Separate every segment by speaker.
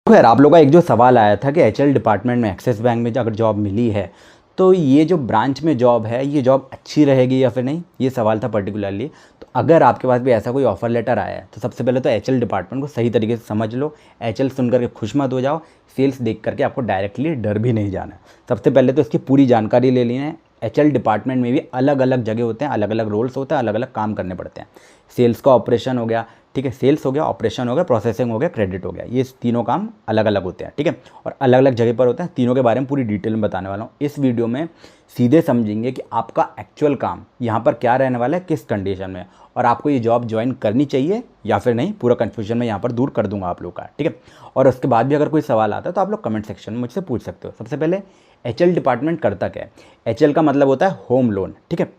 Speaker 1: खैर आप लोगों का एक जो सवाल आया था कि एचएल डिपार्टमेंट में एक्सिस बैंक में अगर जॉब मिली है तो ये जो ब्रांच में जॉब है ये जॉब अच्छी रहेगी या फिर नहीं, ये सवाल था पर्टिकुलरली। तो अगर आपके पास भी ऐसा कोई ऑफर लेटर आया है तो सबसे पहले तो एचएल डिपार्टमेंट को सही तरीके से समझ लो। एचएल सुन करके खुश मत हो जाओ, सेल्स देख करके आपको डायरेक्टली डर भी नहीं जाना है। सबसे पहले तो इसकी पूरी जानकारी ले लेनी है। एचएल डिपार्टमेंट में भी अलग अलग जगह होते हैं, अलग अलग रोल्स होते हैं, अलग अलग काम करने पड़ते हैं। सेल्स का ऑपरेशन हो गया, ठीक है, सेल्स हो गया, ऑपरेशन हो गया, प्रोसेसिंग हो गया, क्रेडिट हो गया, ये तीनों काम अलग अलग होते हैं, ठीक है, और अलग अलग जगह पर होते हैं। तीनों के बारे में पूरी डिटेल में बताने वाला हूँ इस वीडियो में। सीधे समझेंगे कि आपका एक्चुअल काम यहाँ पर क्या रहने वाला है, किस कंडीशन में, और आपको ये जॉब ज्वाइन करनी चाहिए या फिर नहीं। पूरा कन्फ्यूजन मैं यहाँ पर दूर कर दूंगा आप लोग का, ठीक है। और उसके बाद भी अगर कोई सवाल आता है तो आप लोग कमेंट सेक्शन में मुझसे पूछ सकते हो। सबसे पहले एचएल डिपार्टमेंट करता क्या है। एचएल का मतलब होता है होम लोन, ठीक है।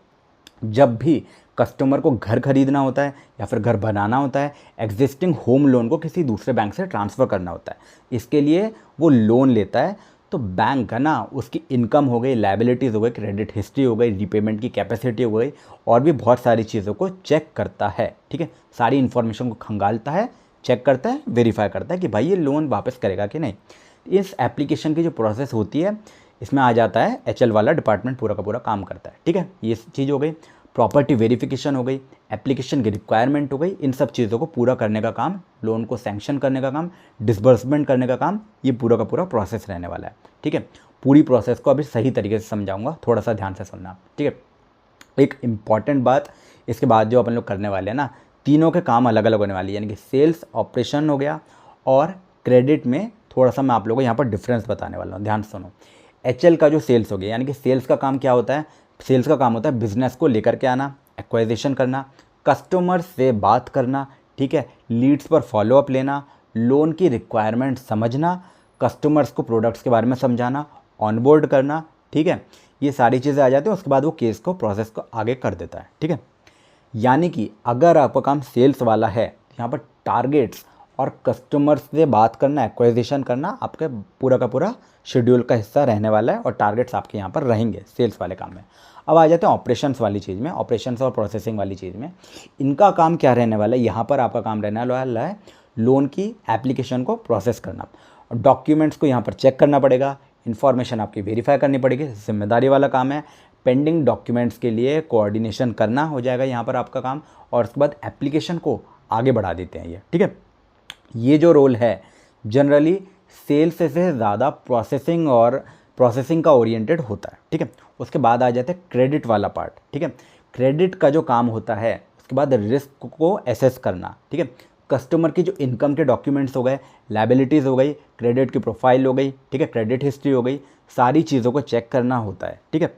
Speaker 1: जब भी कस्टमर को घर खरीदना होता है या फिर घर बनाना होता है, एग्जिस्टिंग होम लोन को किसी दूसरे बैंक से ट्रांसफ़र करना होता है, इसके लिए वो लोन लेता है। तो बैंक है ना, उसकी इनकम हो गई, लायबिलिटीज़ हो गई, क्रेडिट हिस्ट्री हो गई, रीपेमेंट की कैपेसिटी हो गई, और भी बहुत सारी चीज़ों को चेक करता है, ठीक है। सारी इन्फॉर्मेशन को खंगालता है, चेक करता है, वेरीफाई करता है कि भाई ये लोन वापस करेगा कि नहीं। इस एप्लीकेशन की जो प्रोसेस होती है इसमें आ जाता है एचएल वाला डिपार्टमेंट पूरा का पूरा काम करता है, ठीक है। ये चीज़ हो गई। प्रॉपर्टी वेरिफिकेशन हो गई, एप्लीकेशन की रिक्वायरमेंट हो गई, इन सब चीज़ों को पूरा करने का काम, लोन को सैंक्शन करने का काम, डिसबर्समेंट करने का काम, ये पूरा का पूरा प्रोसेस रहने वाला है, ठीक है। पूरी प्रोसेस को अभी सही तरीके से समझाऊंगा, थोड़ा सा ध्यान से सुनना, ठीक है। एक इम्पॉर्टेंट बात, इसके बाद जो अपन लोग करने वाले हैं ना, तीनों के काम अलग अलग होने वाली है, यानी कि सेल्स ऑपरेशन हो गया और क्रेडिट में थोड़ा सा मैं आप लोगों को यहाँ पर डिफरेंस बताने वाला हूँ, ध्यान से सुनो। एचएल का जो सेल्स हो गया, यानी कि सेल्स का काम क्या होता है, सेल्स का काम होता है बिजनेस को लेकर के आना, एक्वाइजिशन करना, कस्टमर से बात करना, ठीक है, लीड्स पर फॉलोअप लेना, लोन की रिक्वायरमेंट समझना, कस्टमर्स को प्रोडक्ट्स के बारे में समझाना, ऑनबोर्ड करना, ठीक है। ये सारी चीज़ें आ जाती हैं, उसके बाद वो केस को, प्रोसेस को आगे कर देता है, ठीक है। यानी कि अगर आपका काम सेल्स वाला है, यहाँ पर टारगेट्स और कस्टमर्स से बात करना, एक्वाइजिशन करना आपके पूरा का पूरा शेड्यूल का हिस्सा रहने वाला है, और टारगेट्स आपके यहाँ पर रहेंगे सेल्स वाले काम में। अब आ जाते हैं ऑपरेशंस वाली चीज़ में, ऑपरेशंस और प्रोसेसिंग वाली चीज़ में। इनका काम क्या रहने वाला है, यहाँ पर आपका काम रहने वाला है लोन की एप्लीकेशन को प्रोसेस करना, डॉक्यूमेंट्स को यहाँ पर चेक करना पड़ेगा, इन्फॉर्मेशन आपकी वेरीफाई करनी पड़ेगी, जिम्मेदारी वाला काम है। पेंडिंग डॉक्यूमेंट्स के लिए कोऑर्डिनेशन करना हो जाएगा यहाँ पर आपका काम, और उसके बाद एप्लीकेशन को आगे बढ़ा देते हैं ये, ठीक है। ये जो रोल है जनरली सेल्स से ज़्यादा प्रोसेसिंग का ओरिएंटेड होता है, ठीक है। उसके बाद आ जाते हैं क्रेडिट वाला पार्ट, ठीक है। क्रेडिट का जो काम होता है उसके बाद रिस्क को एसेस करना, ठीक है। कस्टमर की जो इनकम के डॉक्यूमेंट्स हो गए, लायबिलिटीज़ हो गई, क्रेडिट की प्रोफाइल हो गई, ठीक है, क्रेडिट हिस्ट्री हो गई, सारी चीज़ों को चेक करना होता है, ठीक है।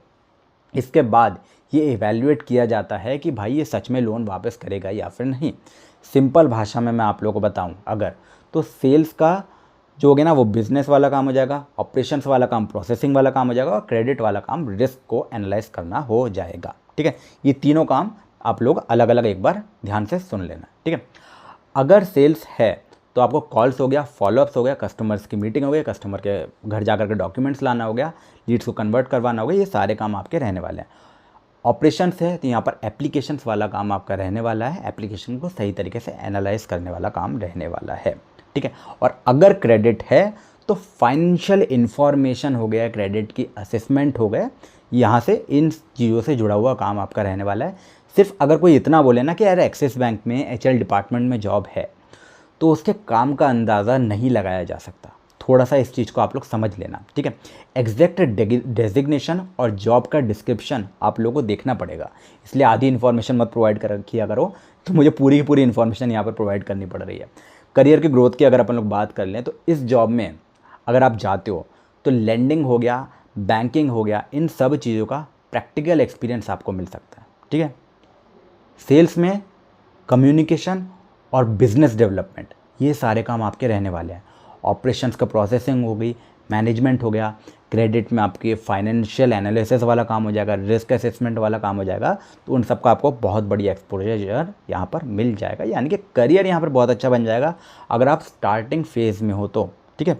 Speaker 1: इसके बाद ये इवैल्यूएट किया जाता है कि भाई ये सच में लोन वापस करेगा या फिर नहीं। सिंपल भाषा में मैं आप लोगों को बताऊं अगर, तो सेल्स का जो हो गया ना वो बिज़नेस वाला काम हो जाएगा, ऑपरेशंस वाला काम प्रोसेसिंग वाला काम हो जाएगा, और क्रेडिट वाला काम रिस्क को एनालाइज करना हो जाएगा, ठीक है। ये तीनों काम आप लोग अलग अलग एक बार ध्यान से सुन लेना, ठीक है। अगर सेल्स है तो आपको कॉल्स हो गया, फॉलोअप्स हो गया, कस्टमर्स की मीटिंग हो गई, कस्टमर के घर जाकर के डॉक्यूमेंट्स लाना हो गया, लीड्स को कन्वर्ट करवाना हो गया, ये सारे काम आपके रहने वाले हैं। ऑपरेशंस है तो यहाँ पर एप्लीकेशंस वाला काम आपका रहने वाला है, एप्लीकेशन को सही तरीके से एनालाइज करने वाला काम रहने वाला है, ठीक है। और अगर क्रेडिट है तो फाइनेंशियल इन्फॉर्मेशन हो गया, क्रेडिट की असेसमेंट हो गया, यहाँ से इन चीज़ों से जुड़ा हुआ काम आपका रहने वाला है। सिर्फ अगर कोई इतना बोले ना कि यार एक्सिस बैंक में एचएल डिपार्टमेंट में जॉब है, तो उसके काम का अंदाज़ा नहीं लगाया जा सकता। थोड़ा सा इस चीज़ को आप लोग समझ लेना, ठीक है। एग्जैक्ट डेजिग्नेशन और जॉब का डिस्क्रिप्शन आप लोगों को देखना पड़ेगा, इसलिए आधी इन्फॉर्मेशन मत प्रोवाइड किया करो, तो मुझे पूरी की पूरी इन्फॉर्मेशन यहाँ पर प्रोवाइड करनी पड़ रही है। करियर की ग्रोथ की अगर अपन लोग बात कर लें तो इस जॉब में अगर आप जाते हो तो लेंडिंग हो गया, बैंकिंग हो गया, इन सब चीज़ों का प्रैक्टिकल एक्सपीरियंस आपको मिल सकता है, ठीक है। सेल्स में कम्युनिकेशन और बिजनेस डेवलपमेंट, ये सारे काम आपके रहने वाले हैं। ऑपरेशंस का प्रोसेसिंग हो गई, मैनेजमेंट हो गया, क्रेडिट में आपके फाइनेंशियल एनालिसिस वाला काम हो जाएगा, रिस्क असेसमेंट वाला काम हो जाएगा, तो उन सब का आपको बहुत बड़ी एक्सपोजर यहाँ पर मिल जाएगा, यानी कि करियर यहाँ पर बहुत अच्छा बन जाएगा अगर आप स्टार्टिंग फेज़ में हो तो, ठीक है।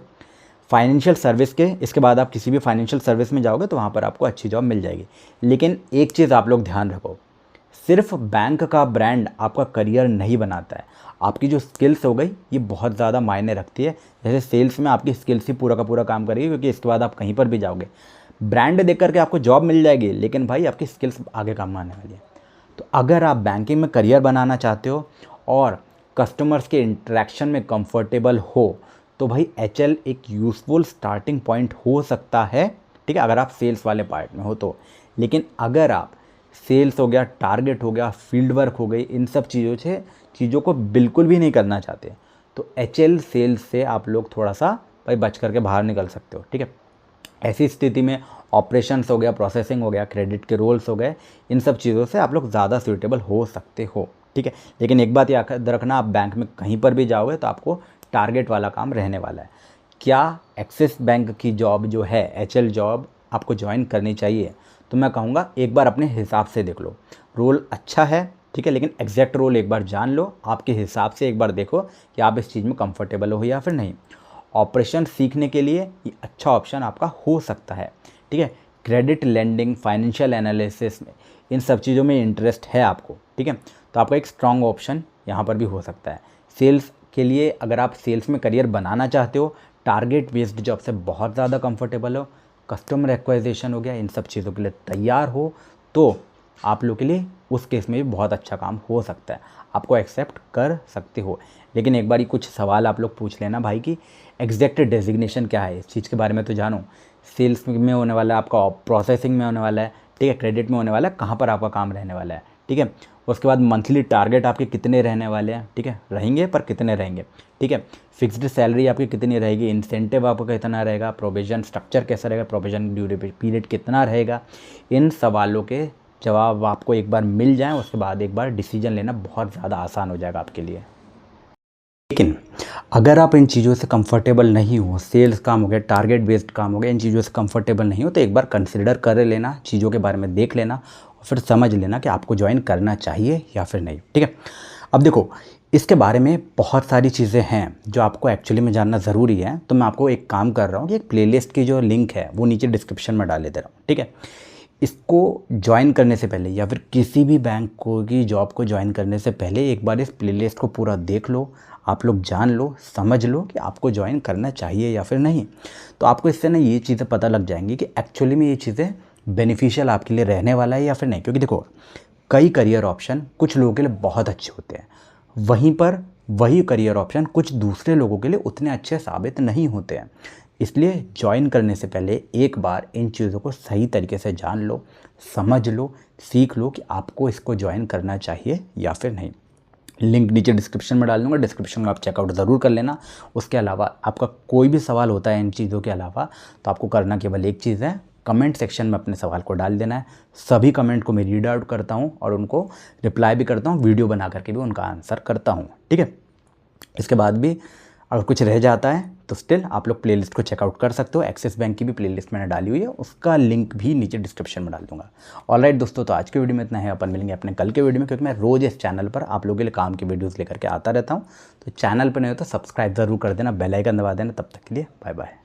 Speaker 1: फाइनेंशियल सर्विस के इसके बाद आप किसी भी फाइनेंशियल सर्विस में जाओगे तो वहाँ पर आपको अच्छी जॉब मिल जाएगी। लेकिन एक चीज़ आप लोग ध्यान रखो, सिर्फ बैंक का ब्रांड आपका करियर नहीं बनाता है, आपकी जो स्किल्स हो गई ये बहुत ज़्यादा मायने रखती है। जैसे सेल्स में आपकी स्किल्स ही पूरा का पूरा काम करेगी, क्योंकि इसके बाद आप कहीं पर भी जाओगे, ब्रांड देख करके आपको जॉब मिल जाएगी, लेकिन भाई आपकी स्किल्स आगे काम आने वाली है। तो अगर आप बैंकिंग में करियर बनाना चाहते हो और कस्टमर्स के इंटरेक्शन में कंफर्टेबल हो, तो भाई HL एक यूज़फुल स्टार्टिंग पॉइंट हो सकता है, ठीक है, अगर आप सेल्स वाले पार्ट में हो तो। लेकिन अगर आप सेल्स हो गया, टारगेट हो गया, फील्ड वर्क हो गई, इन सब चीज़ों को बिल्कुल भी नहीं करना चाहते, तो HL सेल्स से आप लोग थोड़ा सा भाई बच करके बाहर निकल सकते हो, ठीक है। ऐसी स्थिति में ऑपरेशंस हो गया, प्रोसेसिंग हो गया, क्रेडिट के रोल्स हो गए, इन सब चीज़ों से आप लोग ज़्यादा सूटेबल हो सकते हो, ठीक है। लेकिन एक बात याद रखना, आप बैंक में कहीं पर भी जाओगे तो आपको टारगेट वाला काम रहने वाला है। क्या एक्सिस बैंक की जॉब जो है, HL जॉब आपको ज्वाइन करनी चाहिए? तो मैं कहूँगा एक बार अपने हिसाब से देख लो, रोल अच्छा है, ठीक है, लेकिन एग्जैक्ट रोल एक बार जान लो, आपके हिसाब से एक बार देखो कि आप इस चीज़ में कंफर्टेबल हो या फिर नहीं। ऑपरेशन सीखने के लिए ये अच्छा ऑप्शन आपका हो सकता है, ठीक है। क्रेडिट लेंडिंग, फाइनेंशियल एनालिसिस में, इन सब चीज़ों में इंटरेस्ट है आपको, ठीक है, तो आपका एक स्ट्रॉन्ग ऑप्शन यहाँ पर भी हो सकता है। सेल्स के लिए अगर आप सेल्स में करियर बनाना चाहते हो, टारगेट बेस्ड जॉब से बहुत ज़्यादा कंफर्टेबल हो, कस्टमर एक्वाइजेशन हो गया, इन सब चीज़ों के लिए तैयार हो, तो आप लोग के लिए उस केस में भी बहुत अच्छा काम हो सकता है, आपको एक्सेप्ट कर सकते हो। लेकिन एक बार कुछ सवाल आप लोग पूछ लेना भाई कि एग्जैक्ट डेजिग्नेशन क्या है, इस चीज़ के बारे में तो जानो। सेल्स में होने वाला है आपका, प्रोसेसिंग में होने वाला है, ठीक है, क्रेडिट में होने वाला है, कहाँ पर आपका काम रहने वाला है, ठीक है। उसके बाद मंथली टारगेट आपके कितने रहने वाले हैं, ठीक है, रहेंगे पर कितने रहेंगे, ठीक है। फिक्स्ड सैलरी आपकी कितनी रहेगी, इंसेंटिव आपका कितना रहेगा, प्रोविजन स्ट्रक्चर कैसा रहेगा, प्रोविजन ड्यूरेबल पीरियड कितना रहेगा, इन सवालों के जवाब आपको एक बार मिल जाएँ, उसके बाद एक बार डिसीजन लेना बहुत ज़्यादा आसान हो जाएगा आपके लिए। लेकिन अगर आप इन चीज़ों से कंफर्टेबल नहीं हो, सेल्स काम हो गया, टारगेट बेस्ड काम हो गया, इन चीज़ों से कंफर्टेबल नहीं हो, तो एक बार कंसिडर कर लेना, चीज़ों के बारे में देख लेना और फिर समझ लेना कि आपको ज्वाइन करना चाहिए या फिर नहीं, ठीक है। अब देखो, इसके बारे में बहुत सारी चीज़ें हैं जो आपको एक्चुअली में जानना ज़रूरी है, तो मैं आपको एक काम कर रहा हूँ कि एक प्लेलिस्ट की जो लिंक है वो नीचे डिस्क्रिप्शन में डाल दे रहा हूँ, ठीक है। इसको ज्वाइन करने से पहले या फिर किसी भी बैंक को की जॉब को ज्वाइन करने से पहले एक बार इस प्लेलिस्ट को पूरा देख लो, आप लोग जान लो, समझ लो कि आपको ज्वाइन करना चाहिए या फिर नहीं। तो आपको इससे ना ये चीज़ें पता लग जाएंगी कि एक्चुअली में ये चीज़ें बेनिफिशियल आपके लिए रहने वाला है या फिर नहीं। क्योंकि देखो, कई करियर ऑप्शन कुछ लोगों के लिए बहुत अच्छे होते हैं, वहीं पर वही करियर ऑप्शन कुछ दूसरे लोगों के लिए उतने अच्छे साबित नहीं होते हैं। इसलिए ज्वाइन करने से पहले एक बार इन चीज़ों को सही तरीके से जान लो, समझ लो, सीख लो कि आपको इसको ज्वाइन करना चाहिए या फिर नहीं। लिंक नीचे डिस्क्रिप्शन में डाल दूँगा, डिस्क्रिप्शन में आप चेकआउट ज़रूर कर लेना। उसके अलावा आपका कोई भी सवाल होता है इन चीज़ों के अलावा, तो आपको करना केवल एक चीज़ है, कमेंट सेक्शन में अपने सवाल को डाल देना है। सभी कमेंट को मैं रीड आउट करता हूँ और उनको रिप्लाई भी करता हूँ, वीडियो बना करके भी उनका आंसर करता हूँ, ठीक है। इसके बाद भी अगर कुछ रह जाता है तो स्टिल आप लोग प्लेलिस्ट को चेकआउट कर सकते हो। एक्सिस बैंक की भी प्लेलिस्ट मैंने डाली हुई है, उसका लिंक भी नीचे डिस्क्रिप्शन में डाल दूंगा। ऑलराइट दोस्तों, तो आज के वीडियो में इतना है, अपन मिलेंगे अपने कल के वीडियो में, क्योंकि मैं रोज़ इस चैनल पर आप लोगों के लिए काम की वीडियोज़ लेकर के आता रहता हूँ। तो चैनल पर नहीं हो तो सब्सक्राइब ज़रूर कर देना, बेल आइकन दबा देना। तब तक के लिए बाय बाय।